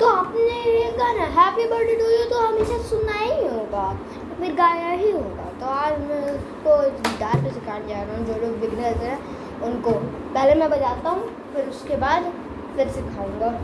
तो आपने ये गाना हैप्पी बर्थडे टू यू तो हमेशा सुना ही होगा, फिर गाया ही होगा। तो आज मैं उसको गिटार पे सिखाने जा रहा हूँ। जो लोग बिगनर्स हैं उनको पहले मैं बजाता हूँ, फिर उसके बाद फिर सिखाऊंगा।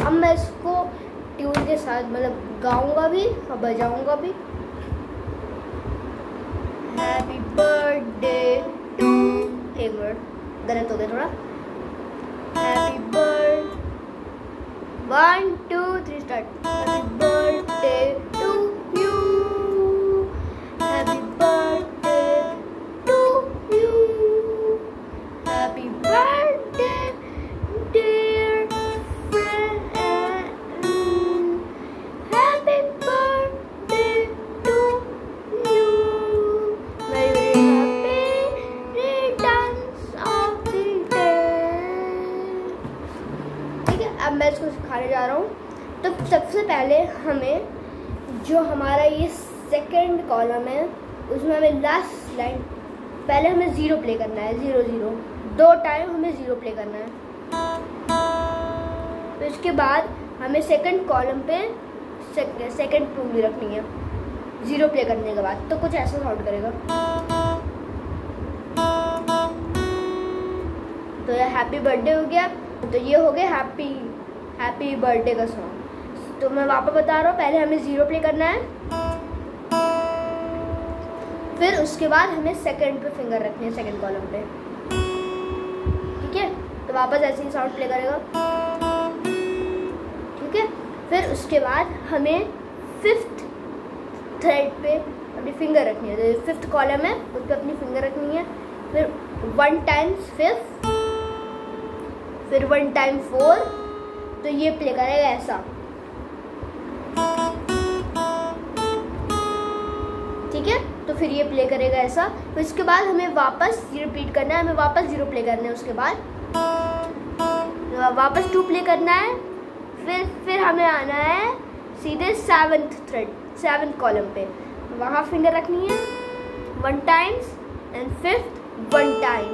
अब मैं इसको ट्यून के साथ मतलब गाऊंगा भी और बजाऊंगा भी। हैप्पी बर्थडे टू, एक मिनट गलत हो गया थोड़ा। Happy birthday 1 2 3 start. Happy birthday to you, happy birthday to you, happy birthday dear अब मैं इसको सिखाने जा रहा हूँ। तो सबसे पहले हमें जो हमारा ये सेकंड कॉलम है उसमें हमें लास्ट लाइन पहले हमें 0 प्ले करना है। 0 0 2 टाइम हमें 0 प्ले करना है। तो इसके बाद हमें सेकंड कॉलम पे सेकंड उंगली रखनी है 0 प्ले करने के बाद। तो कुछ ऐसा साउंड करेगा। तो ये हैप्पी बर्थडे हो गया। तो ये हो गया हैप्पी बर्थडे का सॉन्ग। तो मैं वापस बता रहा हूँ, पहले हमें 0 प्ले करना है, फिर उसके बाद हमें सेकंड पे फिंगर रखनी है सेकंड कॉलम पे। ठीक है, तो वापस ऐसे ही साउंड प्ले करेगा। ठीक है, फिर उसके बाद हमें 5th थ्रेड पे अपनी फिंगर रखनी है। तो 5th कॉलम है उस पर अपनी फिंगर रखनी है। फिर 1 टाइम्स 5, फिर 1 टाइम 4। तो ये प्ले करेगा ऐसा। ठीक है, तो फिर ये प्ले करेगा ऐसा। फिर इसके बाद हमें वापस रिपीट करना है, हमें वापस 0 प्ले करना है। उसके बाद वापस 2 प्ले करना है। फिर हमें आना है सीधे 7th थ्रेड 7th कॉलम पे, वहाँ फिंगर रखनी है 1 टाइम्स एंड 5th 1 टाइम।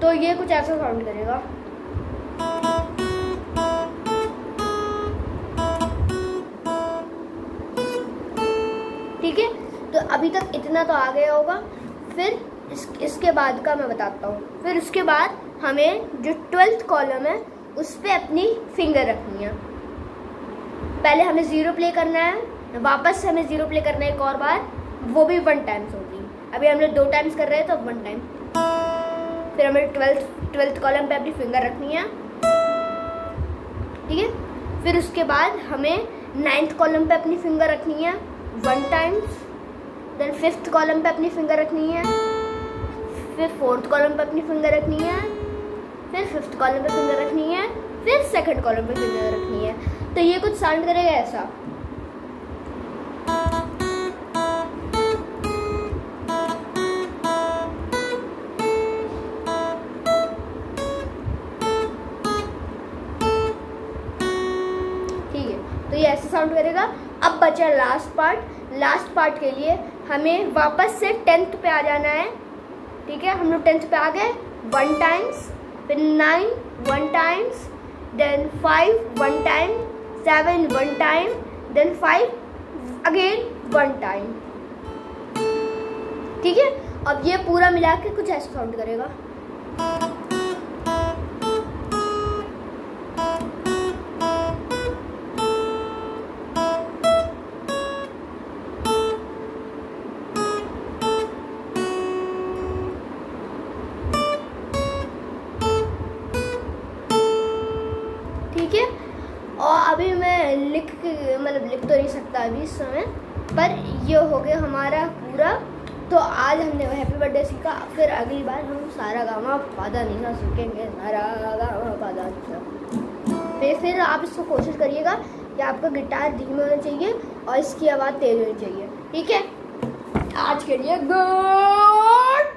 तो ये कुछ ऐसा साउंड करेगा। ठीक है, तो अभी तक इतना तो आ गया होगा। फिर इसके बाद का मैं बताता हूँ। फिर उसके बाद हमें जो 12th कॉलम है उस पर अपनी फिंगर रखनी है। पहले हमें 0 प्ले करना है, वापस हमें 0 प्ले करना है एक और बार, वो भी 1 टाइम्स होगी। अभी हम लोग 2 टाइम्स कर रहे हैं तो 1 टाइम। फिर हमें 12th कॉलम पे अपनी फिंगर रखनी है। ठीक है, फिर उसके बाद हमें 9th कॉलम पे अपनी फिंगर रखनी है 1 टाइम्स। देन 5th कॉलम पे अपनी फिंगर रखनी है। फिर 4th कॉलम पे अपनी फिंगर रखनी है। फिर 5th कॉलम पे फिंगर रखनी है। फिर सेकंड कॉलम पे फिंगर रखनी है। तो ये कुछ साउंड करेगा ऐसा। ठीक है, तो ये ऐसा साउंड करेगा। अब बचा लास्ट पार्ट के लिए हमें वापस से 10th पे आ जाना है। ठीक है, हम लोग 10th पे आ गए। 1 टाइम्स, फिर 9 1 times, then 5 1 time, 7 1 time, then 5 again 1 time. ठीक है, अब ये पूरा मिला के कुछ ऐसा साउंड करेगा। ठीक है, और अभी मैं लिख तो नहीं सकता अभी इस समय, पर ये हो गया हमारा पूरा। तो आज हमने हैप्पी बर्थडे सीखा। फिर अगली बार हम सारा गामा पादा नीसा सीखेंगे। सारा गामा पादा नीसा। फिर आप इसको कोशिश करिएगा कि आपका गिटार धीमे होना चाहिए और इसकी आवाज़ तेज होनी चाहिए। ठीक है, आज के लिए गुड।